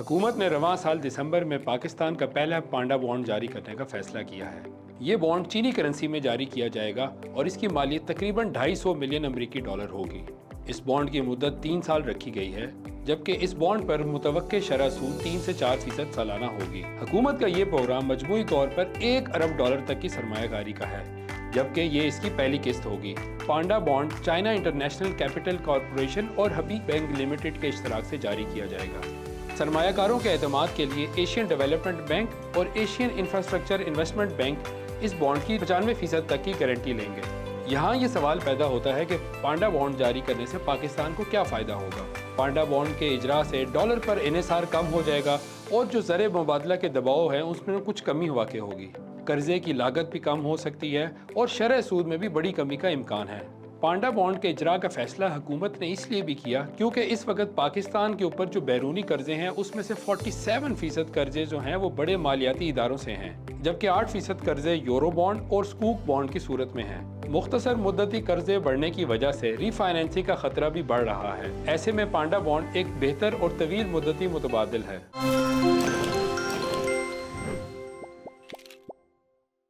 हुकूमत ने रवां साल दिसंबर में पाकिस्तान का पहला पांडा बॉन्ड जारी करने का फैसला किया है। ये बॉन्ड चीनी करेंसी में जारी किया जाएगा और इसकी मालियत तकरीबन 250 मिलियन अमरीकी डॉलर होगी। इस बॉन्ड की मुद्दत 3 साल रखी गई है, जबकि इस बॉन्ड पर मुतवक्के शरह सूद 3 से 4% सालाना होगी। हुकूमत का ये प्रोग्राम मजमूई तौर पर 1 अरब डॉलर तक की सरमायाकारी का है, जबकि ये इसकी पहली किस्त होगी। Panda bond China international capital corporation और हबीब बैंक लिमिटेड के इश्तराक से जारी किया जाएगा। सरमायाकारों के एतमाद के लिए एशियन डेवलपमेंट बैंक और एशियन इंफ्रास्ट्रक्चर इन्वेस्टमेंट बैंक इस बॉन्ड की 95% तक की गारंटी लेंगे। यहाँ ये सवाल पैदा होता है कि पांडा बॉन्ड जारी करने से पाकिस्तान को क्या फ़ायदा होगा। पांडा बॉन्ड के इजरा से डॉलर पर इन्हिसार कम हो जाएगा और जो ज़र मुबादला के दबाव है उसमें कुछ कमी वाक़ होगी। कर्जे की लागत भी कम हो सकती है और शरह सूद में भी बड़ी कमी का इम्कान है। पांडा बॉन्ड के इजरा का फैसला हुकूमत ने इसलिए भी किया क्योंकि इस वक्त पाकिस्तान के ऊपर जो बैरूनी कर्जे हैं उसमें से 47% कर्जे जो हैं वो बड़े मालियाती इदारों से हैं, जबकि 8% कर्जे यूरो बॉन्ड और स्कूक बॉन्ड की सूरत में हैं। मुख्तसर मुद्दती कर्जे बढ़ने की वजह से रीफाइनेंसिंग का खतरा भी बढ़ रहा है। ऐसे में पांडा बॉन्ड एक बेहतर और तवील मुद्दती मुतबादिल है।